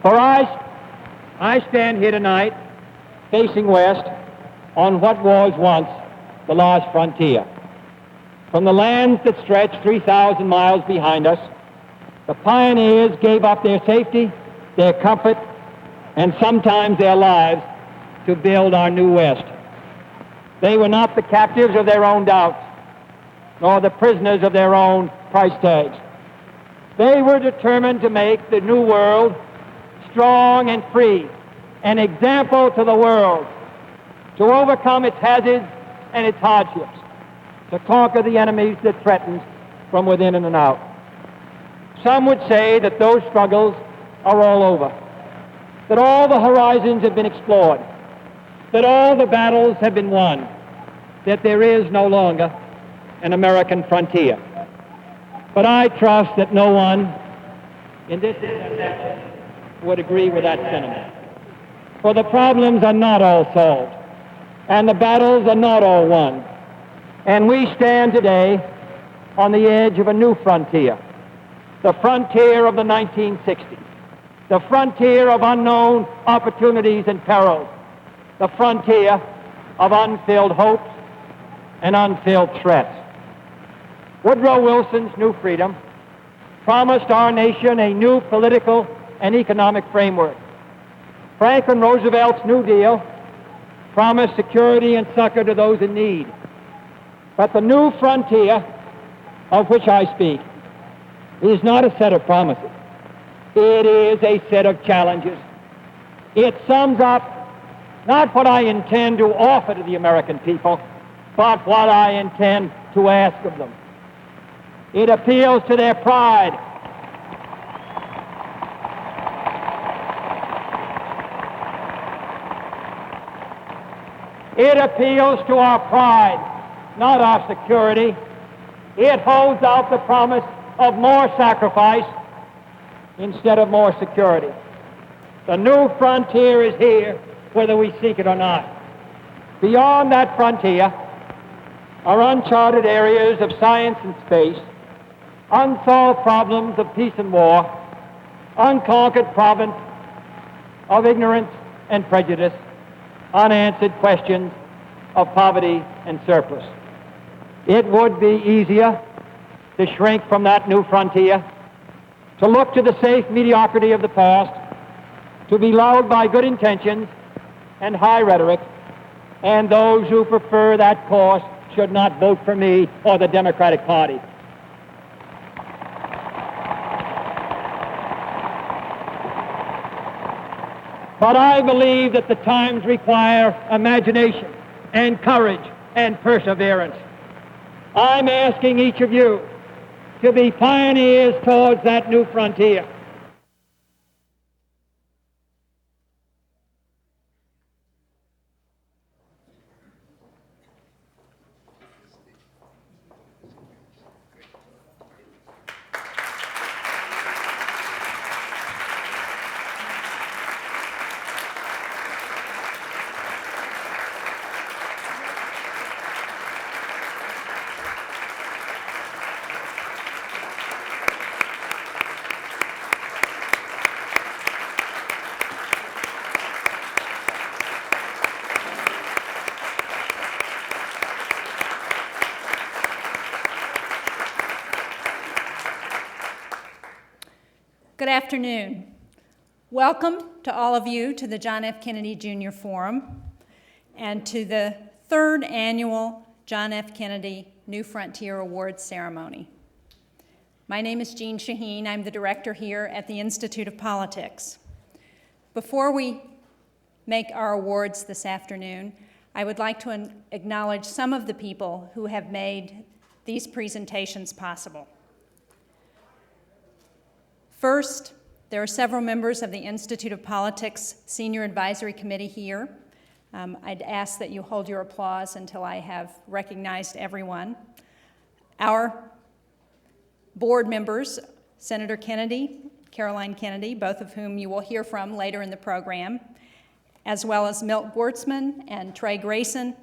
For I stand here tonight facing west on what was once the last frontier. From the lands that stretch 3,000 miles behind us, the pioneers gave up their safety, their comfort, and sometimes their lives to build our new West. They were not the captives of their own doubts, nor the prisoners of their own price tags. They were determined to make the new world strong and free, an example to the world, to overcome its hazards and its hardships, to conquer the enemies that threatened from within and out. Some would say that those struggles are all over, that all the horizons have been explored, that all the battles have been won, that there is no longer an American frontier. But I trust that no one in this intersection would agree with that sentiment. For the problems are not all solved, and the battles are not all won. And we stand today on the edge of a new frontier, the frontier of the 1960s, the frontier of unknown opportunities and perils, the frontier of unfilled hopes and unfilled threats. Woodrow Wilson's New Freedom promised our nation a new political and economic framework. Franklin Roosevelt's New Deal promised security and succor to those in need. But the new frontier of which I speak is not a set of promises. It is a set of challenges. It sums up not what I intend to offer to the American people, but what I intend to ask of them. It appeals to their pride. It appeals to our pride, not our security. It holds out the promise of more sacrifice instead of more security. The new frontier is here, whether we seek it or not. Beyond that frontier are uncharted areas of science and space, unsolved problems of peace and war, unconquered province of ignorance and prejudice, unanswered questions of poverty and surplus. It would be easier to shrink from that new frontier, to look to the safe mediocrity of the past, to be lulled by good intentions and high rhetoric, and those who prefer that course should not vote for me or the Democratic Party. But I believe that the times require imagination and courage and perseverance. I'm asking each of you to be pioneers towards that new frontier. Good afternoon. Welcome to all of you to the John F. Kennedy Jr. Forum and to the third annual John F. Kennedy New Frontier Awards ceremony. My name is Jean Shaheen. I'm the director here at the Institute of Politics. Before we make our awards this afternoon, I would like to acknowledge some of the people who have made these presentations possible. First, there are several members of the Institute of Politics Senior Advisory Committee here. I'd ask that you hold your applause until I have recognized everyone. Our board members, Senator Kennedy, Caroline Kennedy, both of whom you will hear from later in the program, as well as Milt Gortzman and Trey Grayson.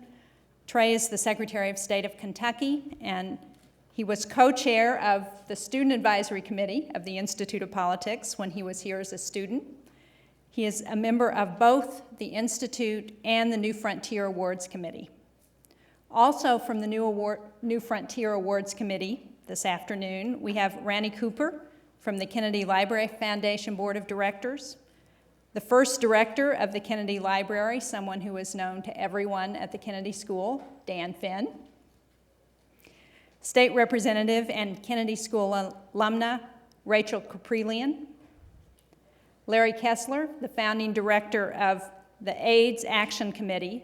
Trey is the Secretary of State of Kentucky, and he was co-chair of the Student Advisory Committee of the Institute of Politics when he was here as a student. He is a member of both the Institute and the New Frontier Awards Committee. Also from the New Frontier Awards Committee this afternoon, we have Randy Cooper from the Kennedy Library Foundation Board of Directors, the first director of the Kennedy Library, someone who is known to everyone at the Kennedy School, Dan Finn, State Representative and Kennedy School alumna, Rachel Caprilian, Larry Kessler, the founding director of the AIDS Action Committee,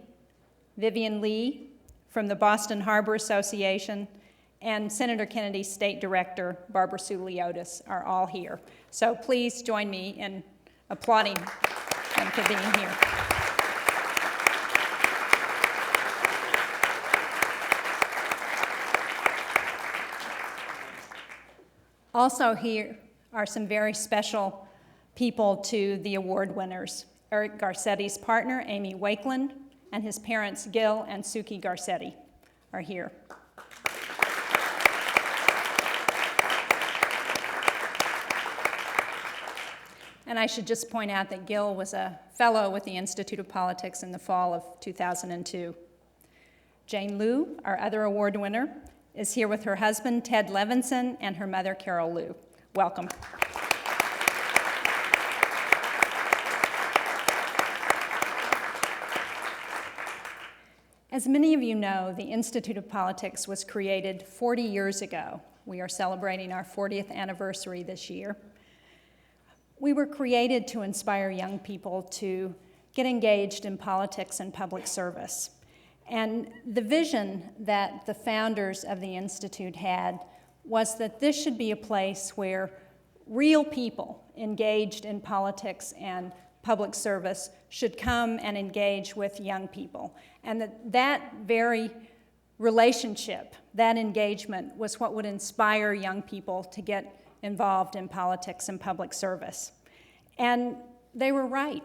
Vivian Lee from the Boston Harbor Association, and Senator Kennedy's State Director, Barbara Sue Leotis, are all here. So please join me in applauding them for being here. Also here are some very special people to the award winners. Eric Garcetti's partner, Amy Wakeland, and his parents, Gil and Suki Garcetti, are here. And I should just point out that Gil was a fellow with the Institute of Politics in the fall of 2002. Jane Liu, our other award winner, is here with her husband, Ted Levinson, and her mother, Carol Liu. Welcome. As many of you know, the Institute of Politics was created 40 years ago. We are celebrating our 40th anniversary this year. We were created to inspire young people to get engaged in politics and public service. And the vision that the founders of the Institute had was that this should be a place where real people engaged in politics and public service should come and engage with young people. And that very relationship, that engagement, was what would inspire young people to get involved in politics and public service. And they were right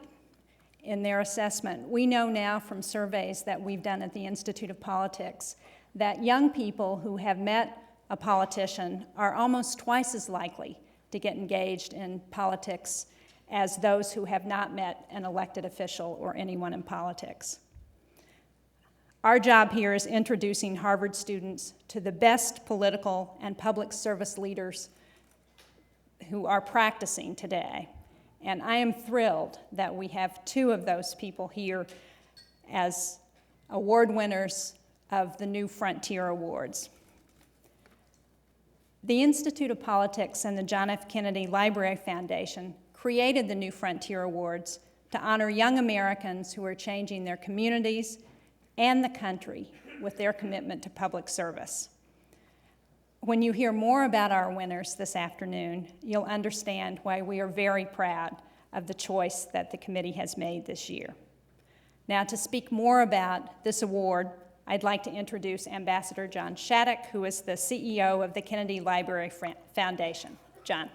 in their assessment. We know now from surveys that we've done at the Institute of Politics that young people who have met a politician are almost twice as likely to get engaged in politics as those who have not met an elected official or anyone in politics. Our job here is introducing Harvard students to the best political and public service leaders who are practicing today. And I am thrilled that we have two of those people here as award winners of the New Frontier Awards. The Institute of Politics and the John F. Kennedy Library Foundation created the New Frontier Awards to honor young Americans who are changing their communities and the country with their commitment to public service. When you hear more about our winners this afternoon, you'll understand why we are very proud of the choice that the committee has made this year. Now, to speak more about this award, I'd like to introduce Ambassador John Shattuck, who is the CEO of the Kennedy Library Foundation. John.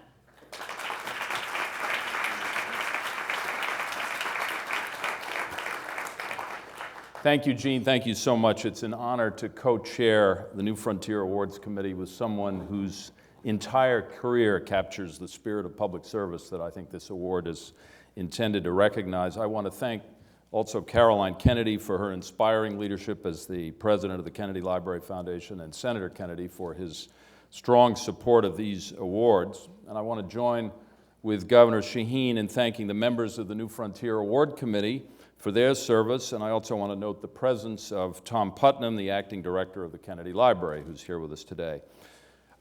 Thank you, Jean. Thank you so much. It's an honor to co-chair the New Frontier Awards Committee with someone whose entire career captures the spirit of public service that I think this award is intended to recognize. I want to thank also Caroline Kennedy for her inspiring leadership as the president of the Kennedy Library Foundation, and Senator Kennedy for his strong support of these awards. And I want to join with Governor Shaheen in thanking the members of the New Frontier Award Committee for their service, and I also want to note the presence of Tom Putnam, the acting director of the Kennedy Library, who's here with us today.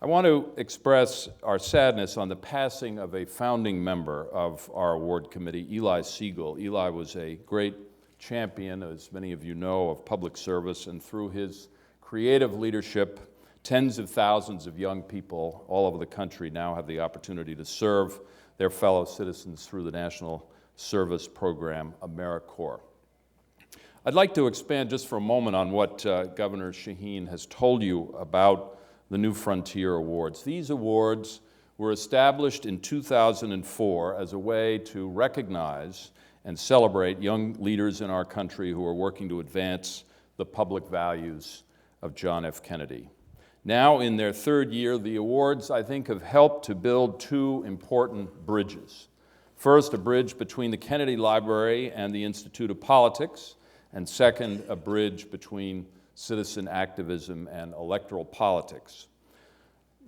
I want to express our sadness on the passing of a founding member of our award committee, Eli Siegel. Eli was a great champion, as many of you know, of public service, and through his creative leadership, tens of thousands of young people all over the country now have the opportunity to serve their fellow citizens through the National Service Program, AmeriCorps. I'd like to expand just for a moment on what Governor Shaheen has told you about the New Frontier Awards. These awards were established in 2004 as a way to recognize and celebrate young leaders in our country who are working to advance the public values of John F. Kennedy. Now, in their third year, the awards, I think, have helped to build two important bridges. First, a bridge between the Kennedy Library and the Institute of Politics, and second, a bridge between citizen activism and electoral politics.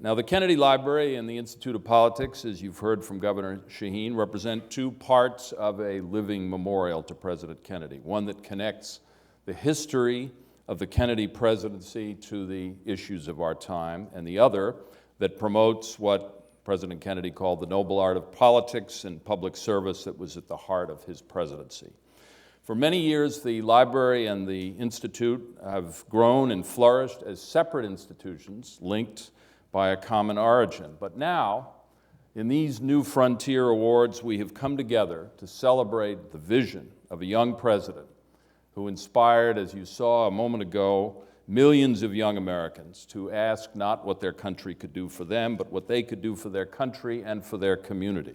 Now, the Kennedy Library and the Institute of Politics, as you've heard from Governor Shaheen, represent two parts of a living memorial to President Kennedy, one that connects the history of the Kennedy presidency to the issues of our time, and the other that promotes what President Kennedy called the noble art of politics and public service that was at the heart of his presidency. For many years, the library and the Institute have grown and flourished as separate institutions linked by a common origin. But now, in these New Frontier Awards, we have come together to celebrate the vision of a young president who inspired, as you saw a moment ago, millions of young Americans to ask not what their country could do for them, but what they could do for their country and for their community.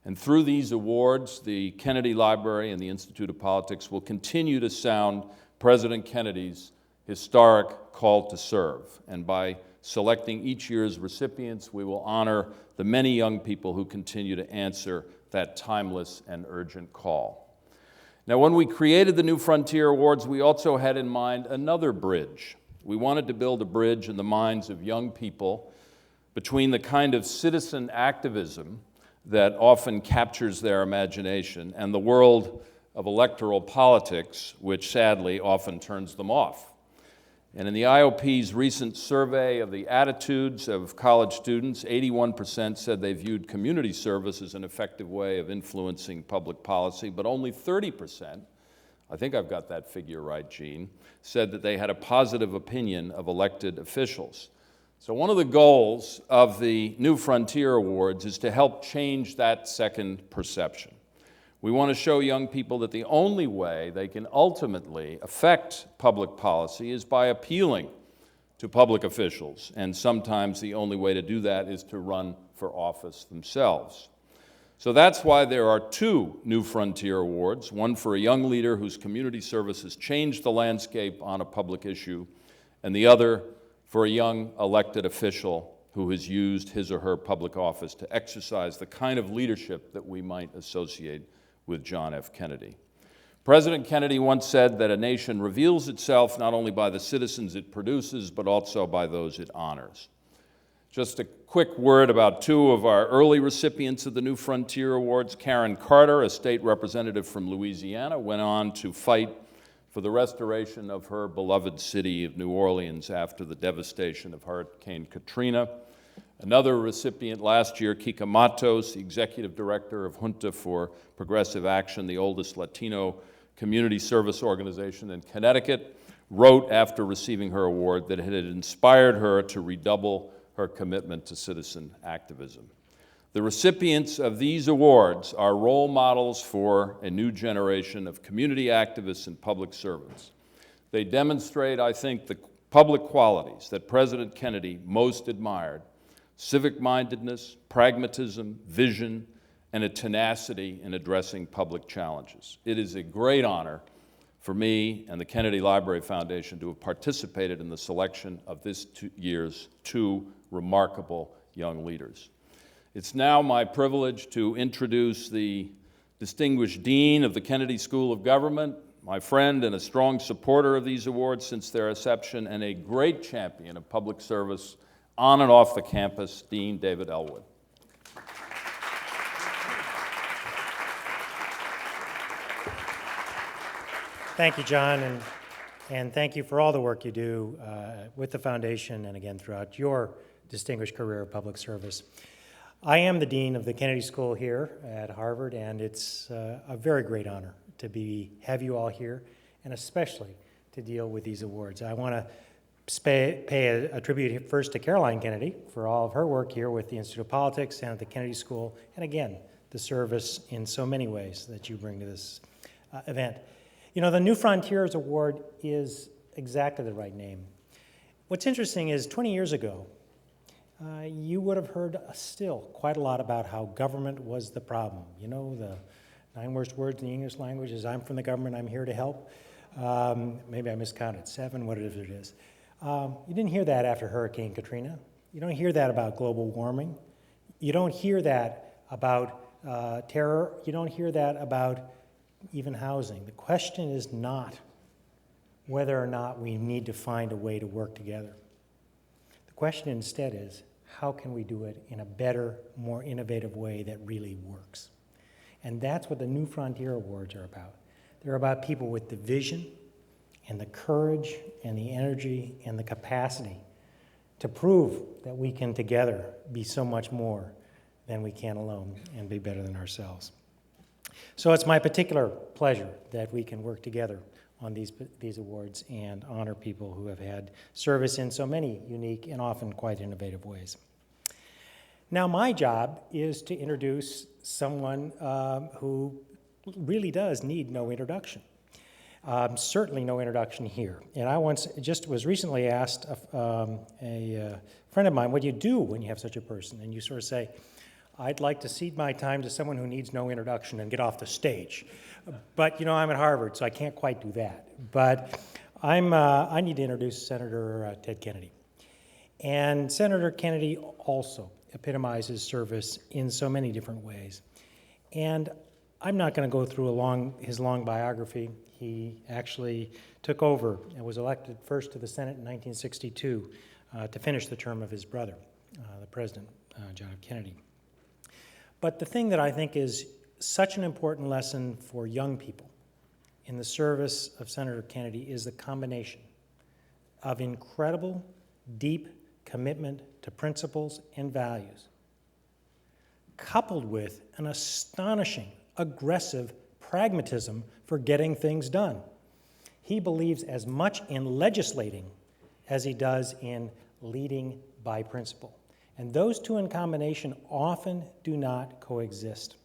And through these awards, the Kennedy Library and the Institute of Politics will continue to sound President Kennedy's historic call to serve. And by selecting each year's recipients, we will honor the many young people who continue to answer that timeless and urgent call. Now, when we created the New Frontier Awards, we also had in mind another bridge. We wanted to build a bridge in the minds of young people between the kind of citizen activism that often captures their imagination and the world of electoral politics, which sadly often turns them off. And in the IOP's recent survey of the attitudes of college students, 81% said they viewed community service as an effective way of influencing public policy, but only 30%, I think I've got that figure right, Gene, said that they had a positive opinion of elected officials. So one of the goals of the New Frontier Awards is to help change that second perception. We want to show young people that the only way they can ultimately affect public policy is by appealing to public officials, and sometimes the only way to do that is to run for office themselves. So that's why there are two New Frontier Awards, one for a young leader whose community service has changed the landscape on a public issue, and the other for a young elected official who has used his or her public office to exercise the kind of leadership that we might associate with John F. Kennedy. President Kennedy once said that a nation reveals itself not only by the citizens it produces, but also by those it honors. Just a quick word about two of our early recipients of the New Frontier Awards. Karen Carter, a state representative from Louisiana, went on to fight for the restoration of her beloved city of New Orleans after the devastation of Hurricane Katrina. Another recipient last year, Kika Matos, the executive director of Junta for Progressive Action, the oldest Latino community service organization in Connecticut, wrote after receiving her award that it had inspired her to redouble her commitment to citizen activism. The recipients of these awards are role models for a new generation of community activists and public servants. They demonstrate, I think, the public qualities that President Kennedy most admired: civic-mindedness, pragmatism, vision, and a tenacity in addressing public challenges. It is a great honor for me and the Kennedy Library Foundation to have participated in the selection of this year's two remarkable young leaders. It's now my privilege to introduce the distinguished Dean of the Kennedy School of Government, my friend and a strong supporter of these awards since their inception, and a great champion of public service on and off the campus, Dean David Ellwood. Thank you, John, and thank you for all the work you do with the foundation and again throughout your distinguished career of public service. I am the Dean of the Kennedy School here at Harvard, and it's a very great honor to have you all here, and especially to deal with these awards. I want to pay a tribute first to Caroline Kennedy for all of her work here with the Institute of Politics and at the Kennedy School, and again, the service in so many ways that you bring to this event. You know, the New Frontiers Award is exactly the right name. What's interesting is 20 years ago, you would have heard still quite a lot about how government was the problem. You know, the 9 worst words in the English language is, I'm from the government, I'm here to help. Maybe I miscounted, 7, whatever it is. You didn't hear that after Hurricane Katrina. You don't hear that about global warming. You don't hear that about terror. You don't hear that about even housing. The question is not whether or not we need to find a way to work together. The question instead is, how can we do it in a better, more innovative way that really works? And that's what the New Frontier Awards are about. They're about people with the vision and the courage and the energy and the capacity to prove that we can together be so much more than we can alone and be better than ourselves. So it's my particular pleasure that we can work together on these awards and honor people who have had service in so many unique and often quite innovative ways. Now, my job is to introduce someone who really does need no introduction. Certainly no introduction here. And I was recently asked a friend of mine, what do you do when you have such a person? And you sort of say, I'd like to cede my time to someone who needs no introduction and get off the stage. But, I'm at Harvard, so I can't quite do that. But I need to introduce Senator Ted Kennedy. And Senator Kennedy also epitomizes service in so many different ways. And I'm not going to go through his long biography. He actually took over and was elected first to the Senate in 1962 to finish the term of his brother, the President, John F. Kennedy. But the thing that I think is such an important lesson for young people in the service of Senator Kennedy is the combination of incredible, deep commitment to principles and values, coupled with an astonishing, aggressive pragmatism for getting things done. He believes as much in legislating as he does in leading by principle. And those two in combination often do not coexist.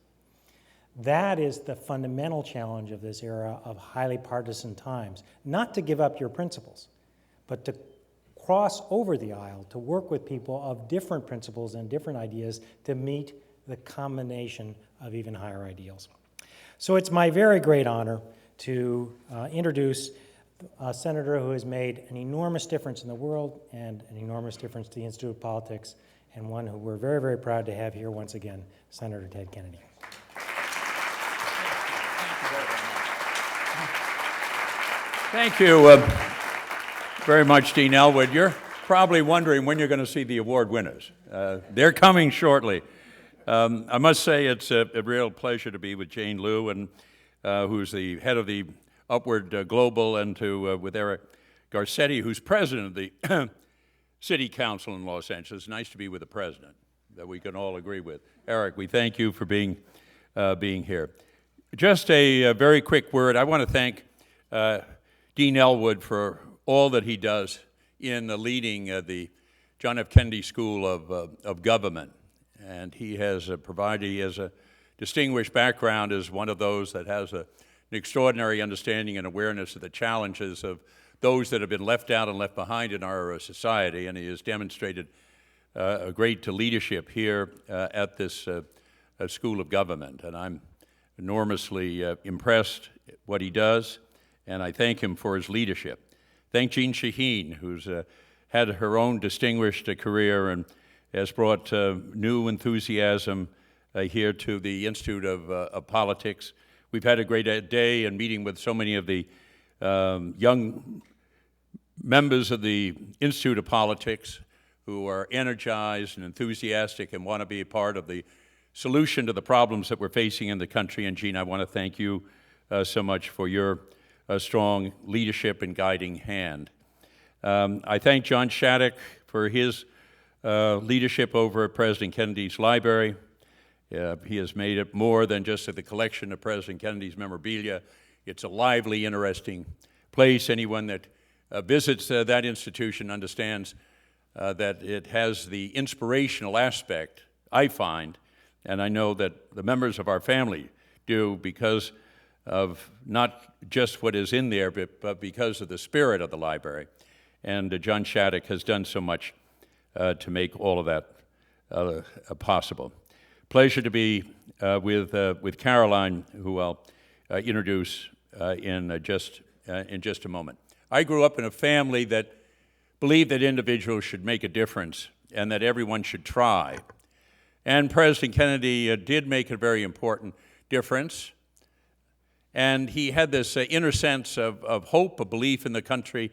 That is the fundamental challenge of this era of highly partisan times, not to give up your principles, but to cross over the aisle, to work with people of different principles and different ideas to meet the combination of even higher ideals. So it's my very great honor to introduce a senator who has made an enormous difference in the world and an enormous difference to the Institute of Politics, and one who we're very, very proud to have here once again, Senator Ted Kennedy. Thank you very much, Dean Elwood. You're probably wondering when you're going to see the award winners. They're coming shortly. I must say it's a real pleasure to be with Jane Liu, and who's the head of the Upward Global, and with Eric Garcetti, who's president of the City Council in Los Angeles. Nice to be with the president that we can all agree with. Eric, we thank you for being here. Just a very quick word. I want to thank Dean Elwood for all that he does in leading the John F. Kennedy School of Government. And he has a distinguished background as one of those that has an extraordinary understanding and awareness of the challenges of those that have been left out and left behind in our society, and he has demonstrated a great leadership here at this School of Government. And I'm enormously impressed what he does, and I thank him for his leadership. Thank Jean Shaheen, who's had her own distinguished career and has brought new enthusiasm here to the Institute of Politics. We've had a great day and meeting with so many of the young members of the Institute of Politics who are energized and enthusiastic and want to be a part of the solution to the problems that we're facing in the country. And Jean, I want to thank you so much for your strong leadership and guiding hand. I thank John Shattuck for his leadership over at President Kennedy's library. He has made it more than just the collection of President Kennedy's memorabilia. It's a lively, interesting place. Anyone that visits that institution understands that it has the inspirational aspect, I find, and I know that the members of our family do, because of not just what is in there, but because of the spirit of the library. And John Shattuck has done so much to make all of that possible. Pleasure to be with Caroline, who I'll introduce in just a moment. I grew up in a family that believed that individuals should make a difference and that everyone should try. And President Kennedy did make a very important difference. And he had this inner sense of hope, a belief in the country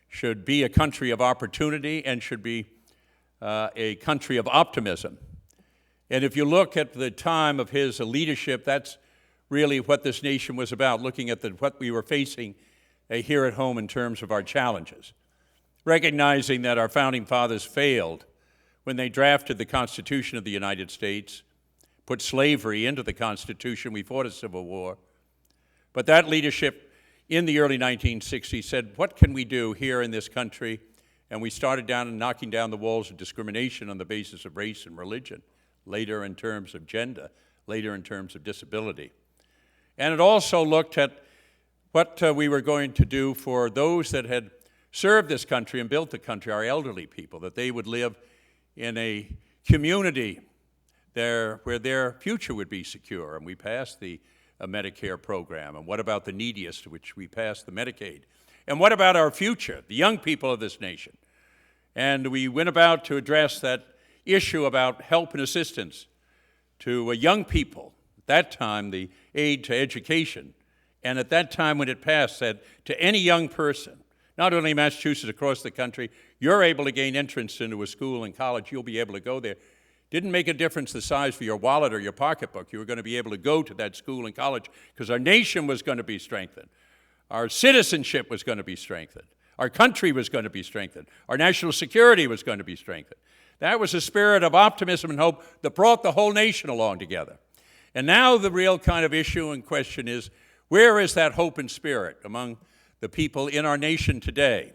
should be a country of opportunity and should be a country of optimism. And if you look at the time of his leadership, that's really what this nation was about, looking at what we were facing here at home in terms of our challenges, recognizing that our founding fathers failed when they drafted the Constitution of the United States, put slavery into the Constitution. We fought a civil war. But that leadership in the early 1960s said, what can we do here in this country? And we started knocking down the walls of discrimination on the basis of race and religion, later in terms of gender, later in terms of disability. And it also looked at what we were going to do for those that had served this country and built the country, our elderly people, that they would live in a community there where their future would be secure. And we passed the Medicare program. And what about the neediest, which we passed the Medicaid? And what about our future, the young people of this nation? And we went about to address that issue about help and assistance to young people. At that time, the aid to education. And at that time when it passed, said to any young person, not only in Massachusetts, across the country, you're able to gain entrance into a school and college, you'll be able to go there. Didn't make a difference the size for your wallet or your pocketbook. You were going to be able to go to that school and college because our nation was going to be strengthened. Our citizenship was going to be strengthened. Our country was going to be strengthened. Our national security was going to be strengthened. That was a spirit of optimism and hope that brought the whole nation along together. And now the real kind of issue and question is, where is that hope and spirit among the people in our nation today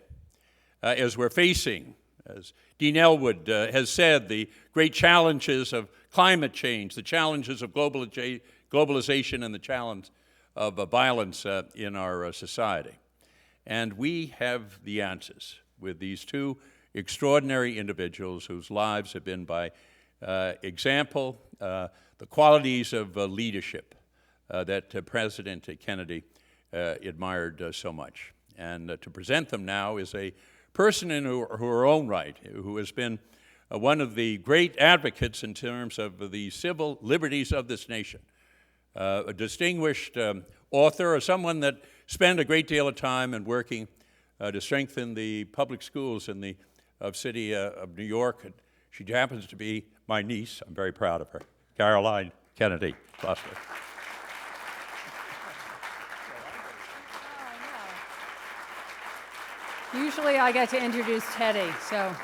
as we're facing, as Dean Ellwood has said, the great challenges of climate change, the challenges of globalization, and the challenge of violence in our society. And we have the answers with these two extraordinary individuals whose lives have been by example, the qualities of leadership that President Kennedy admired so much. And to present them now is a person in her own right who has been one of the great advocates in terms of the civil liberties of this nation, a distinguished author, or someone that spent a great deal of time in working to strengthen the public schools in the city of New York. And she happens to be my niece. I'm very proud of her, Caroline Kennedy Foster. Usually I get to introduce Teddy, so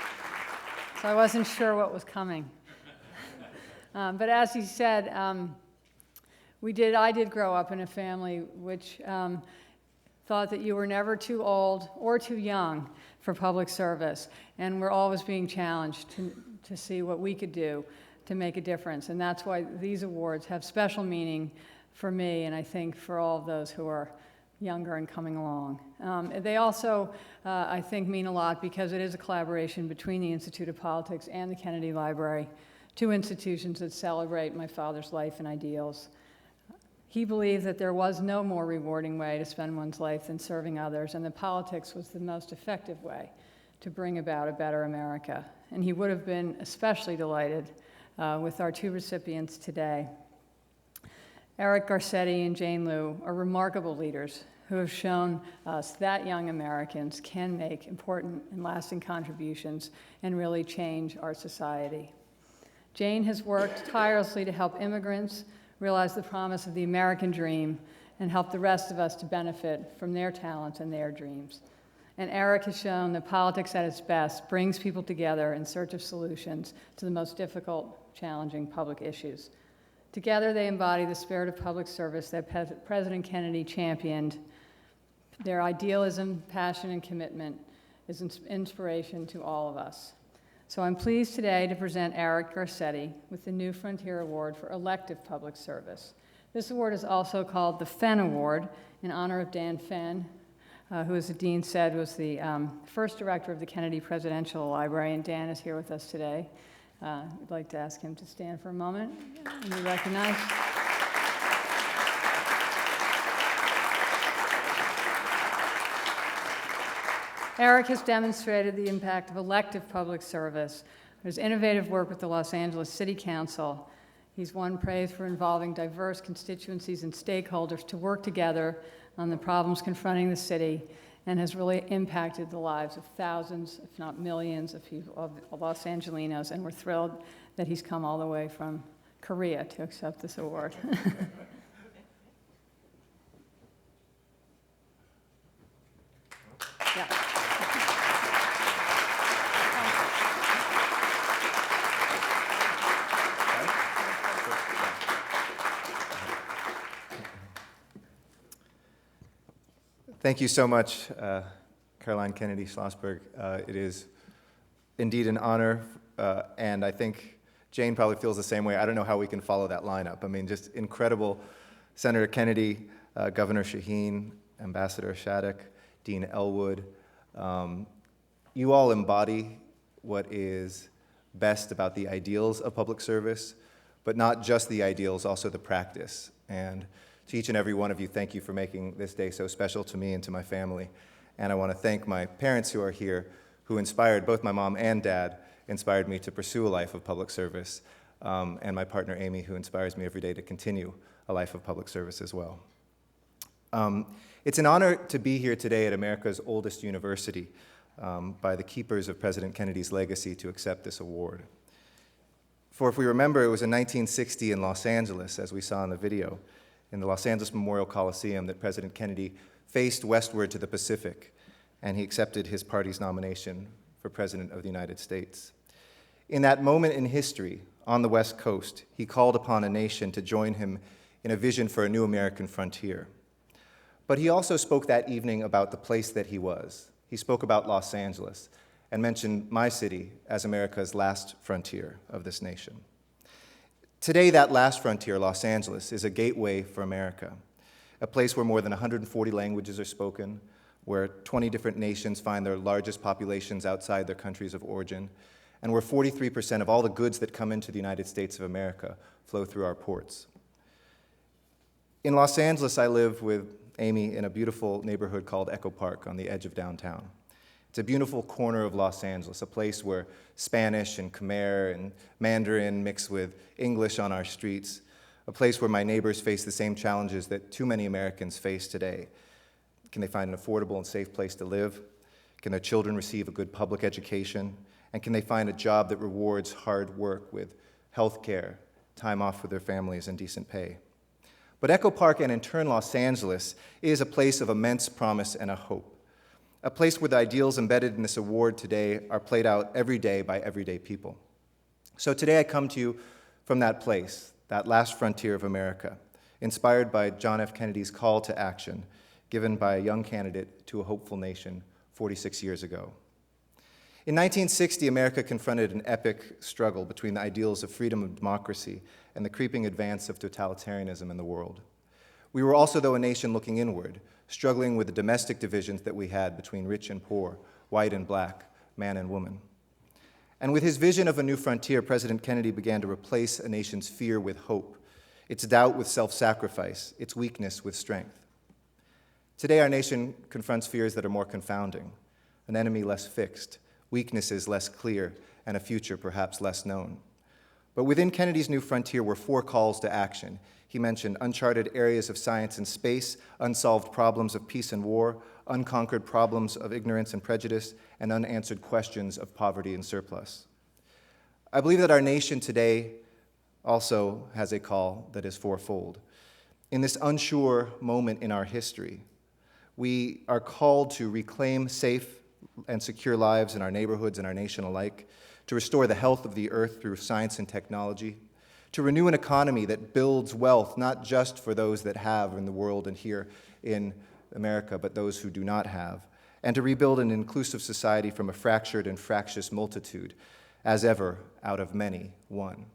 I wasn't sure what was coming. But as he said, I did grow up in a family which thought that you were never too old or too young for public service, and we're always being challenged to see what we could do to make a difference. And that's why these awards have special meaning for me, and I think for all of those who are younger and coming along. They also, I think, mean a lot because it is a collaboration between the Institute of Politics and the Kennedy Library, two institutions that celebrate my father's life and ideals. He believed that there was no more rewarding way to spend one's life than serving others, and that politics was the most effective way to bring about a better America. And he would have been especially delighted with our two recipients today. Eric Garcetti and Jane Liu are remarkable leaders who have shown us that young Americans can make important and lasting contributions and really change our society. Jane has worked tirelessly to help immigrants realize the promise of the American dream and help the rest of us to benefit from their talents and their dreams. And Eric has shown that politics at its best brings people together in search of solutions to the most difficult, challenging public issues. Together, they embody the spirit of public service that President Kennedy championed. Their idealism, passion, and commitment is an inspiration to all of us. So I'm pleased today to present Eric Garcetti with the New Frontier Award for Elective Public Service. This award is also called the Fenn Award in honor of Dan Fenn, who, as the dean said, was the first director of the Kennedy Presidential Library, and Dan is here with us today. I'd like to ask him to stand for a moment and be recognized. Eric has demonstrated the impact of elective public service his innovative work with the Los Angeles City Council. He's won praise for involving diverse constituencies and stakeholders to work together on the problems confronting the city, and has really impacted the lives of thousands, if not millions, of people, of Los Angelinos, and we're thrilled that he's come all the way from Korea to accept this award. Yeah. Thank you so much, Caroline Kennedy Schlossberg. It is indeed an honor, and I think Jane probably feels the same way. I don't know how we can follow that lineup. I mean, just incredible. Senator Kennedy, Governor Shaheen, Ambassador Shattuck, Dean Elwood. You all embody what is best about the ideals of public service, but not just the ideals, also the practice. And to each and every one of you, thank you for making this day so special to me and to my family. And I want to thank my parents who are here, who inspired, both my mom and dad, inspired me to pursue a life of public service, and my partner Amy, who inspires me every day to continue a life of public service as well. It's an honor to be here today at America's oldest university, by the keepers of President Kennedy's legacy, to accept this award. For if we remember, it was in 1960 in Los Angeles, as we saw in the video, in the Los Angeles Memorial Coliseum, that President Kennedy faced westward to the Pacific, and he accepted his party's nomination for President of the United States. In that moment in history, on the West Coast, he called upon a nation to join him in a vision for a new American frontier. But he also spoke that evening about the place that he was. He spoke about Los Angeles and mentioned my city as America's last frontier of this nation. Today, that last frontier, Los Angeles, is a gateway for America, a place where more than 140 languages are spoken, where 20 different nations find their largest populations outside their countries of origin, and where 43% of all the goods that come into the United States of America flow through our ports. In Los Angeles, I live with Amy in a beautiful neighborhood called Echo Park on the edge of downtown. It's a beautiful corner of Los Angeles, a place where Spanish and Khmer and Mandarin mix with English on our streets, a place where my neighbors face the same challenges that too many Americans face today. Can they find an affordable and safe place to live? Can their children receive a good public education? And can they find a job that rewards hard work with health care, time off with their families, and decent pay? But Echo Park, and in turn Los Angeles, is a place of immense promise and a hope. A place where the ideals embedded in this award today are played out every day by everyday people. So today I come to you from that place, that last frontier of America, inspired by John F. Kennedy's call to action, given by a young candidate to a hopeful nation 46 years ago. In 1960, America confronted an epic struggle between the ideals of freedom and democracy and the creeping advance of totalitarianism in the world. We were also, though, a nation looking inward, struggling with the domestic divisions that we had between rich and poor, white and black, man and woman. And with his vision of a new frontier, President Kennedy began to replace a nation's fear with hope, its doubt with self-sacrifice, its weakness with strength. Today, our nation confronts fears that are more confounding, an enemy less fixed, weaknesses less clear, and a future perhaps less known. But within Kennedy's new frontier were 4 calls to action. He mentioned uncharted areas of science and space, unsolved problems of peace and war, unconquered problems of ignorance and prejudice, and unanswered questions of poverty and surplus. I believe that our nation today also has a call that is fourfold. In this unsure moment in our history, we are called to reclaim safe and secure lives in our neighborhoods and our nation alike, to restore the health of the earth through science and technology, to renew an economy that builds wealth not just for those that have in the world and here in America, but those who do not have, and to rebuild an inclusive society from a fractured and fractious multitude, as ever, out of many, one.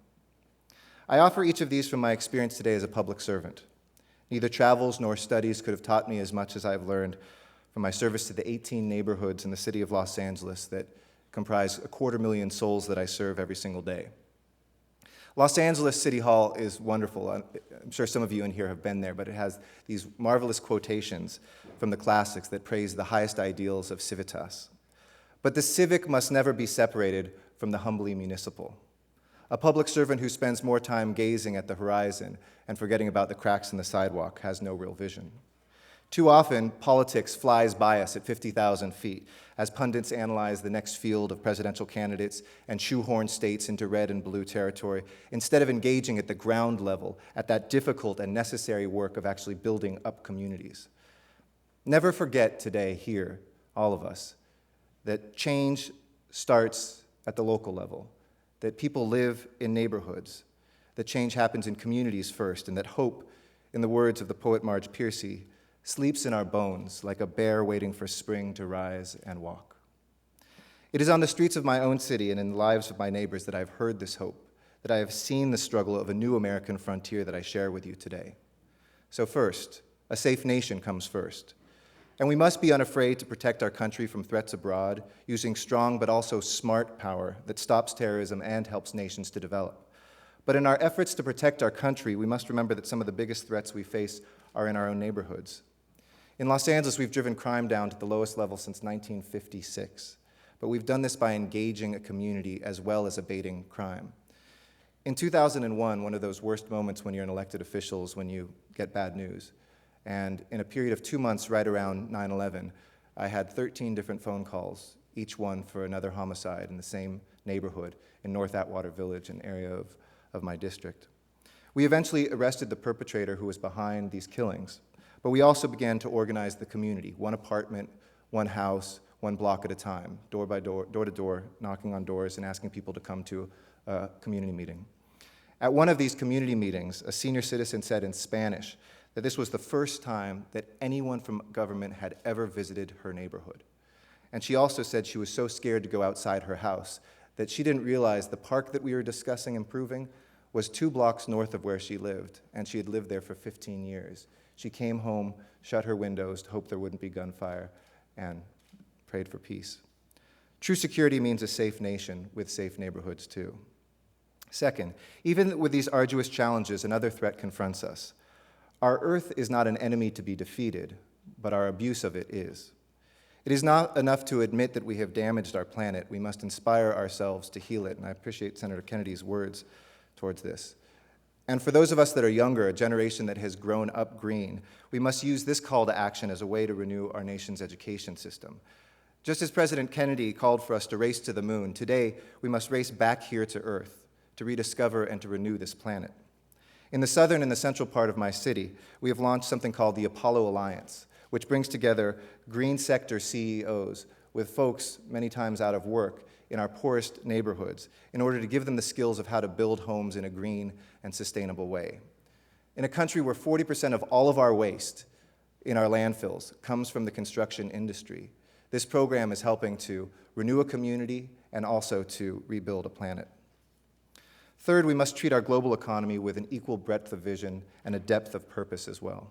I offer each of these from my experience today as a public servant. Neither travels nor studies could have taught me as much as I've learned from my service to the 18 neighborhoods in the city of Los Angeles that comprise 250,000 souls that I serve every single day. Los Angeles City Hall is wonderful. I'm sure some of you in here have been there, but it has these marvelous quotations from the classics that praise the highest ideals of civitas. But the civic must never be separated from the humbly municipal. A public servant who spends more time gazing at the horizon and forgetting about the cracks in the sidewalk has no real vision. Too often, politics flies by us at 50,000 feet as pundits analyze the next field of presidential candidates and shoehorn states into red and blue territory, instead of engaging at the ground level at that difficult and necessary work of actually building up communities. Never forget today here, all of us, that change starts at the local level, that people live in neighborhoods, that change happens in communities first, and that hope, in the words of the poet Marge Piercy, sleeps in our bones like a bear waiting for spring to rise and walk. It is on the streets of my own city and in the lives of my neighbors that I've heard this hope, that I have seen the struggle of a new American frontier that I share with you today. So first, a safe nation comes first. And we must be unafraid to protect our country from threats abroad, using strong but also smart power that stops terrorism and helps nations to develop. But in our efforts to protect our country, we must remember that some of the biggest threats we face are in our own neighborhoods. In Los Angeles, we've driven crime down to the lowest level since 1956, but we've done this by engaging a community as well as abating crime. In 2001, one of those worst moments when you're an elected official is when you get bad news. And in a period of 2 months, right around 9/11, I had 13 different phone calls, each one for another homicide in the same neighborhood in North Atwater Village, an area of my district. We eventually arrested the perpetrator who was behind these killings, but we also began to organize the community, one apartment, one house, one block at a time, door by door, door to door, knocking on doors and asking people to come to a community meeting. At one of these community meetings, a senior citizen said in Spanish that this was the first time that anyone from government had ever visited her neighborhood. And she also said she was so scared to go outside her house that she didn't realize the park that we were discussing improving was 2 blocks north of where she lived, and she had lived there for 15 years. She came home, shut her windows to hope there wouldn't be gunfire, and prayed for peace. True security means a safe nation with safe neighborhoods too. Second, even with these arduous challenges, another threat confronts us. Our Earth is not an enemy to be defeated, but our abuse of it is. It is not enough to admit that we have damaged our planet. We must inspire ourselves to heal it, and I appreciate Senator Kennedy's words towards this. And for those of us that are younger, a generation that has grown up green, we must use this call to action as a way to renew our nation's education system. Just as President Kennedy called for us to race to the moon, today we must race back here to Earth to rediscover and to renew this planet. In the southern and the central part of my city, we have launched something called the Apollo Alliance, which brings together green sector CEOs with folks many times out of work in our poorest neighborhoods in order to give them the skills of how to build homes in a green and sustainable way. In a country where 40% of all of our waste in our landfills comes from the construction industry, this program is helping to renew a community and also to rebuild a planet. Third, we must treat our global economy with an equal breadth of vision and a depth of purpose as well.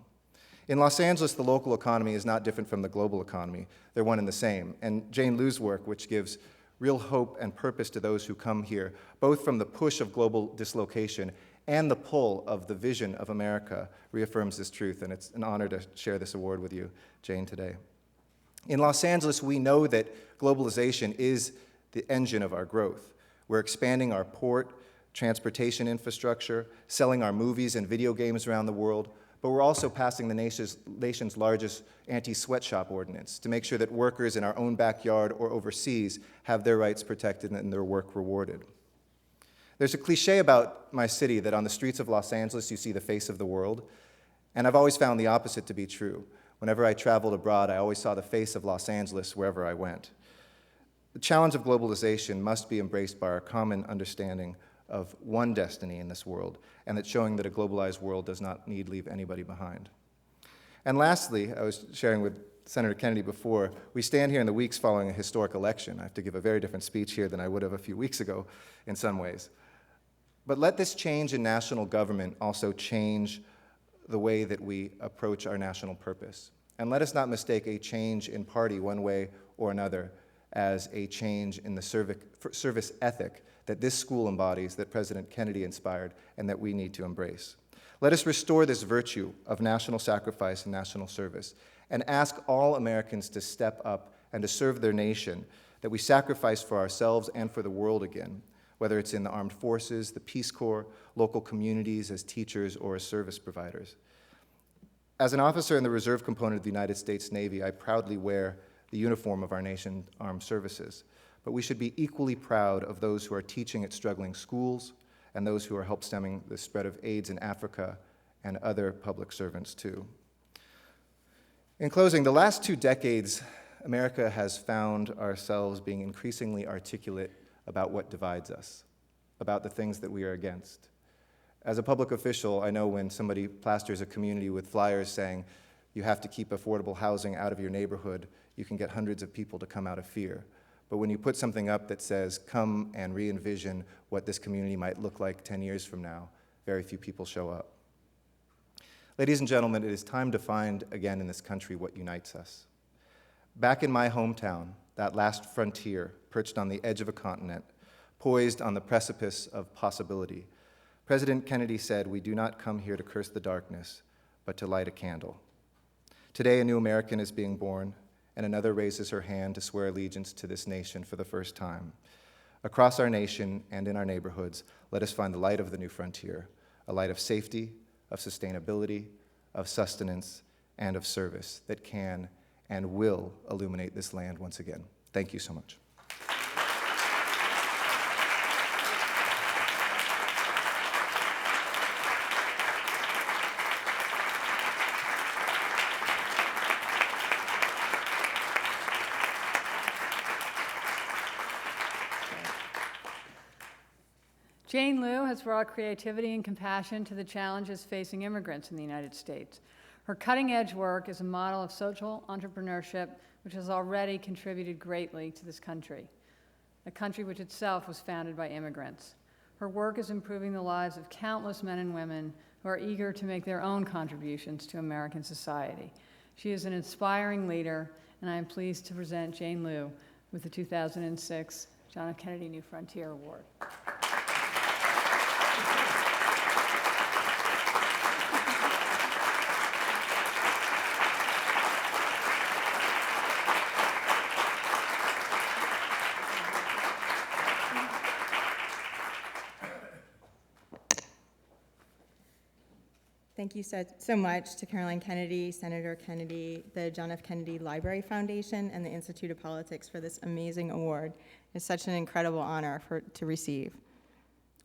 In Los Angeles, the local economy is not different from the global economy. They're one and the same. And Jane Liu's work, which gives real hope and purpose to those who come here, both from the push of global dislocation and the pull of the vision of America, reaffirms this truth. And it's an honor to share this award with you, Jane, today. In Los Angeles, we know that globalization is the engine of our growth. We're expanding our port, transportation infrastructure, selling our movies and video games around the world, but we're also passing the nation's largest anti-sweatshop ordinance to make sure that workers in our own backyard or overseas have their rights protected and their work rewarded. There's a cliche about my city that on the streets of Los Angeles you see the face of the world, and I've always found the opposite to be true. Whenever I traveled abroad, I always saw the face of Los Angeles wherever I went. The challenge of globalization must be embraced by our common understanding of one destiny in this world, and that showing that a globalized world does not need leave anybody behind. And lastly, I was sharing with Senator Kennedy before, we stand here in the weeks following a historic election. I have to give a very different speech here than I would have a few weeks ago in some ways. But let this change in national government also change the way that we approach our national purpose. And let us not mistake a change in party one way or another as a change in the service ethic that this school embodies, that President Kennedy inspired, and that we need to embrace. Let us restore this virtue of national sacrifice and national service, and ask all Americans to step up and to serve their nation, that we sacrifice for ourselves and for the world again, whether it's in the armed forces, the Peace Corps, local communities, as teachers, or as service providers. As an officer in the reserve component of the United States Navy, I proudly wear the uniform of our nation's armed services, but we should be equally proud of those who are teaching at struggling schools and those who are help stemming the spread of AIDS in Africa and other public servants too. In closing, the last 2 decades, America has found ourselves being increasingly articulate about what divides us, about the things that we are against. As a public official, I know when somebody plasters a community with flyers saying, you have to keep affordable housing out of your neighborhood, you can get hundreds of people to come out of fear. But when you put something up that says, come and re-envision what this community might look like 10 years from now, very few people show up. Ladies and gentlemen, it is time to find again in this country what unites us. Back in my hometown, that last frontier, perched on the edge of a continent, poised on the precipice of possibility, President Kennedy said, "We do not come here to curse the darkness, but to light a candle." Today, a new American is being born, and another raises her hand to swear allegiance to this nation for the first time. Across our nation and in our neighborhoods, let us find the light of the new frontier, a light of safety, of sustainability, of sustenance, and of service that can and will illuminate this land once again. Thank you so much. Jane Liu has brought creativity and compassion to the challenges facing immigrants in the United States. Her cutting-edge work is a model of social entrepreneurship which has already contributed greatly to this country, a country which itself was founded by immigrants. Her work is improving the lives of countless men and women who are eager to make their own contributions to American society. She is an inspiring leader, and I am pleased to present Jane Liu with the 2006 John F. Kennedy New Frontier Award. Thank you so much to Caroline Kennedy, Senator Kennedy, the John F. Kennedy Library Foundation, and the Institute of Politics for this amazing award. It's such an incredible honor to receive.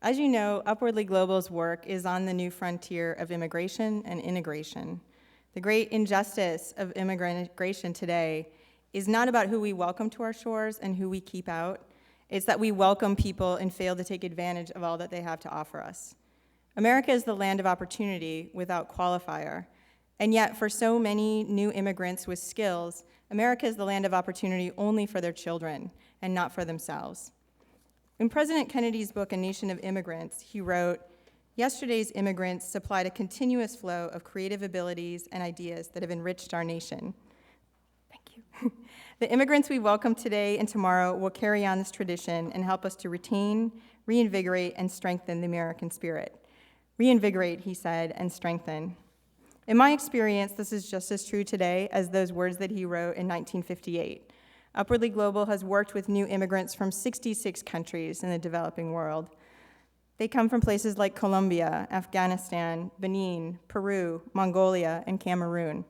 As you know, Upwardly Global's work is on the new frontier of immigration and integration. The great injustice of immigration today is not about who we welcome to our shores and who we keep out. It's that we welcome people and fail to take advantage of all that they have to offer us. America is the land of opportunity without qualifier, and yet for so many new immigrants with skills, America is the land of opportunity only for their children and not for themselves. In President Kennedy's book, A Nation of Immigrants, he wrote, "Yesterday's immigrants supplied a continuous flow of creative abilities and ideas that have enriched our nation." Thank you. The immigrants we welcome today and tomorrow will carry on this tradition and help us to retain, reinvigorate, and strengthen the American spirit. Reinvigorate, he said, and strengthen. In my experience, this is just as true today as those words that he wrote in 1958. Upwardly Global has worked with new immigrants from 66 countries in the developing world. They come from places like Colombia, Afghanistan, Benin, Peru, Mongolia, and Cameroon.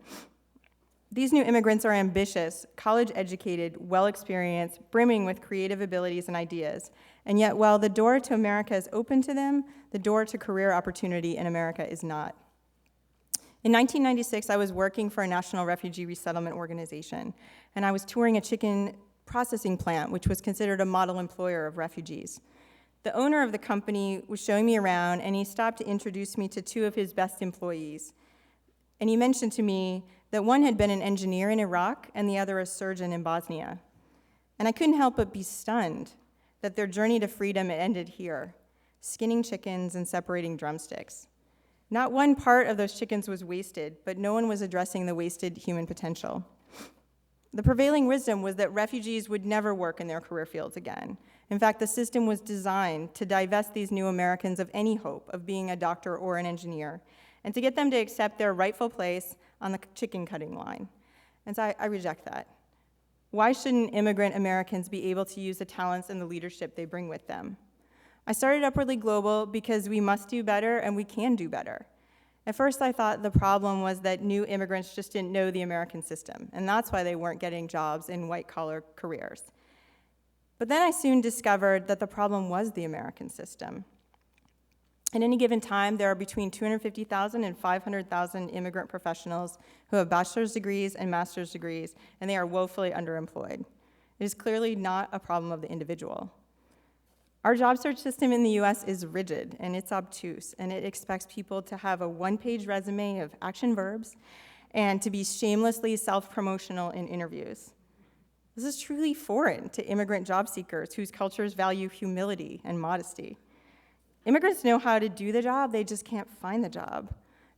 These new immigrants are ambitious, college-educated, well-experienced, brimming with creative abilities and ideas. And yet, while the door to America is open to them, the door to career opportunity in America is not. In 1996, I was working for a national refugee resettlement organization, and I was touring a chicken processing plant, which was considered a model employer of refugees. The owner of the company was showing me around, and he stopped to introduce me to 2 of his best employees. And he mentioned to me that one had been an engineer in Iraq and the other a surgeon in Bosnia. And I couldn't help but be stunned that their journey to freedom ended here, skinning chickens and separating drumsticks. Not one part of those chickens was wasted, but no one was addressing the wasted human potential. The prevailing wisdom was that refugees would never work in their career fields again. In fact, the system was designed to divest these new Americans of any hope of being a doctor or an engineer, and to get them to accept their rightful place on the chicken cutting line. And so I reject that. Why shouldn't immigrant Americans be able to use the talents and the leadership they bring with them? I started Upwardly Global because we must do better and we can do better. At first, I thought the problem was that new immigrants just didn't know the American system, and that's why they weren't getting jobs in white-collar careers. But then I soon discovered that the problem was the American system. At any given time, there are between 250,000 and 500,000 immigrant professionals who have bachelor's degrees and master's degrees, and they are woefully underemployed. It is clearly not a problem of the individual. Our job search system in the US is rigid and it's obtuse, and it expects people to have a one-page resume of action verbs and to be shamelessly self-promotional in interviews. This is truly foreign to immigrant job seekers whose cultures value humility and modesty. Immigrants know how to do the job, they just can't find the job.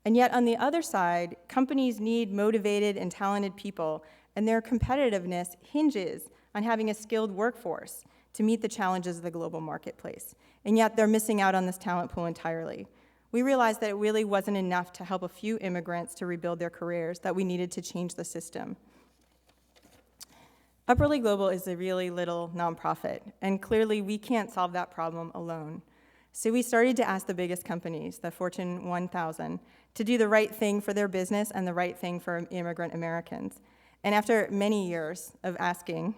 And yet on the other side, companies need motivated and talented people, and their competitiveness hinges on having a skilled workforce to meet the challenges of the global marketplace. And yet they're missing out on this talent pool entirely. We realized that it really wasn't enough to help a few immigrants to rebuild their careers, that we needed to change the system. Upwardly Global is a really little nonprofit, and clearly we can't solve that problem alone. So we started to ask the biggest companies, the Fortune 1000, to do the right thing for their business and the right thing for immigrant Americans. And after many years of asking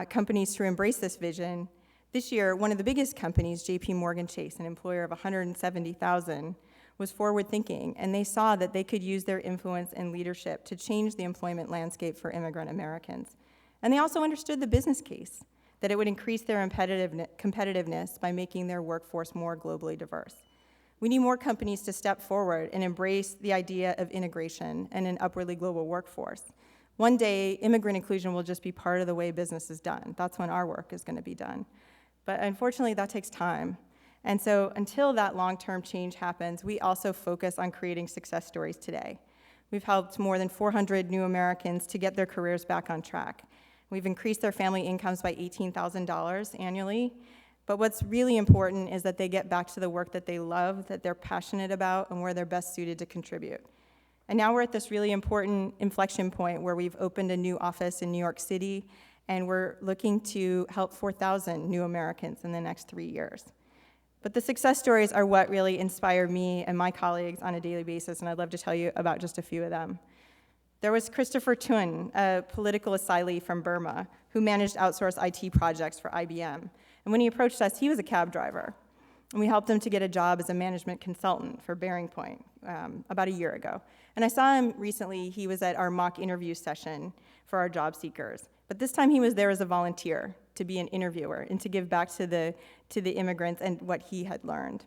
companies to embrace this vision, this year, one of the biggest companies, JP Chase, an employer of 170,000, was forward-thinking, and they saw that they could use their influence and leadership to change the employment landscape for immigrant Americans. And they also understood the business case, that it would increase their competitiveness by making their workforce more globally diverse. We need more companies to step forward and embrace the idea of integration and an upwardly global workforce. One day, immigrant inclusion will just be part of the way business is done. That's when our work is going to be done. But unfortunately, that takes time. And so until that long-term change happens, we also focus on creating success stories today. We've helped more than 400 new Americans to get their careers back on track. We've increased their family incomes by $18,000 annually. But what's really important is that they get back to the work that they love, that they're passionate about, and where they're best suited to contribute. And now we're at this really important inflection point where we've opened a new office in New York City, and we're looking to help 4,000 new Americans in the next 3 years. But the success stories are what really inspire me and my colleagues on a daily basis, and I'd love to tell you about just a few of them. There was Christopher Chun, a political asylee from Burma, who managed outsourced IT projects for IBM. And when he approached us, he was a cab driver. And we helped him to get a job as a management consultant for Bearing Point about a year ago. And I saw him recently. He was at our mock interview session for our job seekers. But this time he was there as a volunteer to be an interviewer and to give back to the immigrants and what he had learned.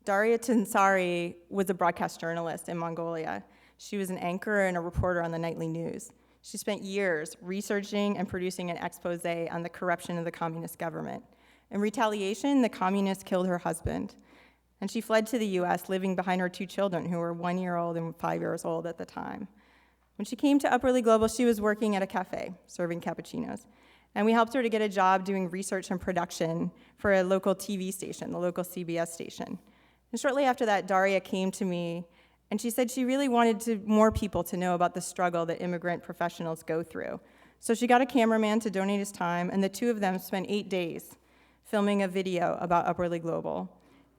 Daria Tensari was a broadcast journalist in Mongolia. She was an anchor and a reporter on the nightly news. She spent years researching and producing an expose on the corruption of the communist government. In retaliation, the communists killed her husband, and she fled to the US, living behind her 2 children, who were 1 year old and 5 years old at the time. When she came to Upwardly Global, she was working at a cafe, serving cappuccinos. And we helped her to get a job doing research and production for a local TV station, the local CBS station. And shortly after that, Daria came to me, and she said she really wanted more people to know about the struggle that immigrant professionals go through. So she got a cameraman to donate his time, and the 2 of them spent 8 days filming a video about Upwardly Global.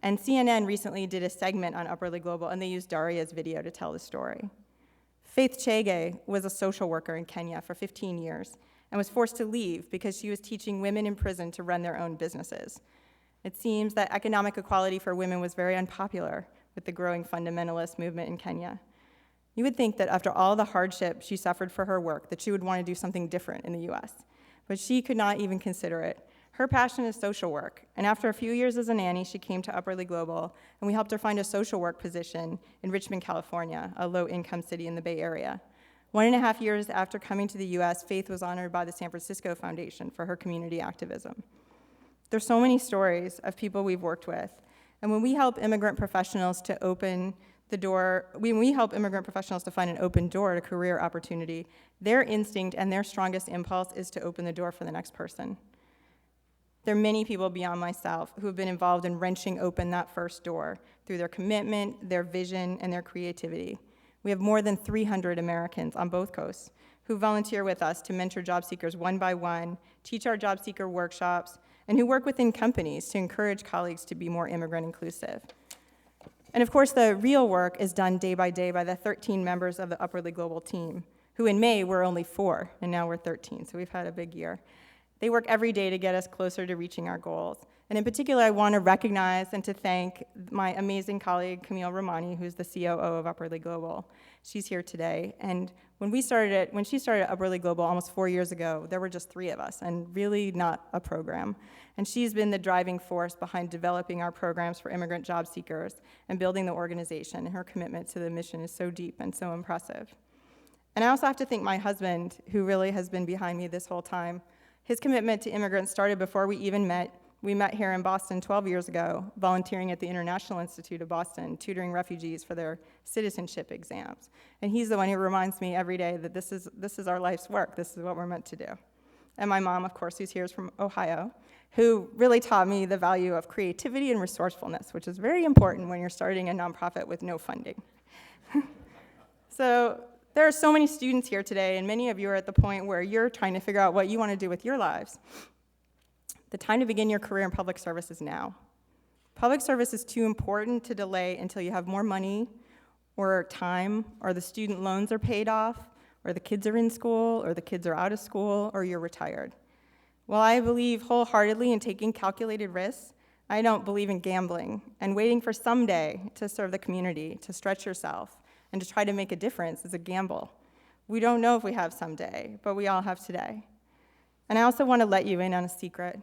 And CNN recently did a segment on Upwardly Global, and they used Daria's video to tell the story. Faith Chege was a social worker in Kenya for 15 years and was forced to leave because she was teaching women in prison to run their own businesses. It seems that economic equality for women was very unpopular with the growing fundamentalist movement in Kenya. You would think that after all the hardship she suffered for her work, that she would want to do something different in the US, but she could not even consider it. Her passion is social work, and after a few years as a nanny, she came to Upwardly Global, and we helped her find a social work position in Richmond, California, a low-income city in the Bay Area. 1.5 years after coming to the US, Faith was honored by the San Francisco Foundation for her community activism. There's so many stories of people we've worked with, and when we help immigrant professionals to find an open door to career opportunity, their instinct and their strongest impulse is to open the door for the next person. There are many people beyond myself who have been involved in wrenching open that first door through their commitment, their vision, and their creativity. We have more than 300 Americans on both coasts who volunteer with us to mentor job seekers one by one, teach our job seeker workshops, and who work within companies to encourage colleagues to be more immigrant inclusive. And of course, the real work is done day by day by the 13 members of the Upwardly Global team, who in May were only 4, and now we're 13, so we've had a big year. They work every day to get us closer to reaching our goals. And in particular, I want to recognize and to thank my amazing colleague, Camille Romani, who's the COO of Upwardly Global. She's here today. And when she started Upwardly Global almost 4 years ago, there were just 3 of us, and really not a program. And she's been the driving force behind developing our programs for immigrant job seekers and building the organization. And her commitment to the mission is so deep and so impressive. And I also have to thank my husband, who really has been behind me this whole time. His commitment to immigrants started before we even met. We met here in Boston 12 years ago, volunteering at the International Institute of Boston, tutoring refugees for their citizenship exams. And he's the one who reminds me every day that this is our life's work. This is what we're meant to do. And my mom, of course, who's here, is from Ohio, who really taught me the value of creativity and resourcefulness, which is very important when you're starting a nonprofit with no funding. So there are so many students here today, and many of you are at the point where you're trying to figure out what you want to do with your lives. The time to begin your career in public service is now. Public service is too important to delay until you have more money or time, or the student loans are paid off, or the kids are in school, or the kids are out of school, or you're retired. While I believe wholeheartedly in taking calculated risks, I don't believe in gambling and waiting for someday to serve the community, to stretch yourself, and to try to make a difference is a gamble. We don't know if we have someday, but we all have today. And I also want to let you in on a secret.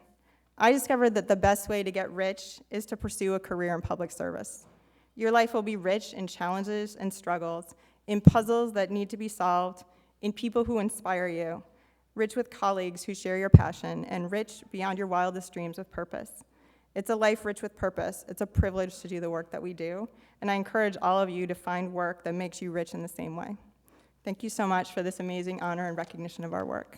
I discovered that the best way to get rich is to pursue a career in public service. Your life will be rich in challenges and struggles, in puzzles that need to be solved, in people who inspire you, rich with colleagues who share your passion, and rich beyond your wildest dreams with purpose. It's a life rich with purpose. It's a privilege to do the work that we do, and I encourage all of you to find work that makes you rich in the same way. Thank you so much for this amazing honor and recognition of our work.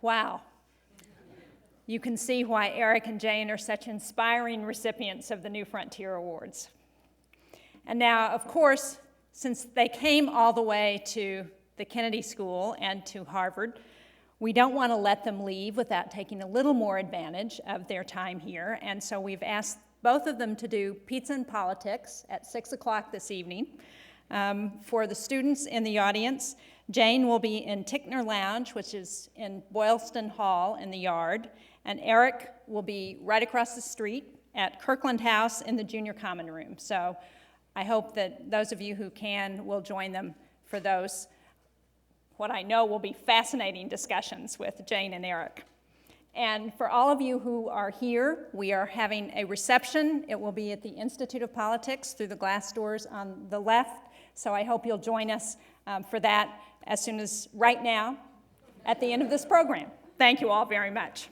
Wow. You can see why Eric and Jane are such inspiring recipients of the New Frontier Awards. And now, of course, since they came all the way to the Kennedy School and to Harvard, we don't want to let them leave without taking a little more advantage of their time here. And so we've asked both of them to do Pizza and Politics at 6 o'clock this evening. For the students in the audience, Jane will be in Tickner Lounge, which is in Boylston Hall in the Yard, and Eric will be right across the street at Kirkland House in the Junior Common Room. So I hope that those of you who can will join them for those, what I know will be fascinating discussions with Jane and Eric. And for all of you who are here, we are having a reception. It will be at the Institute of Politics through the glass doors on the left. So I hope you'll join us for that as soon as right now at the end of this program. Thank you all very much.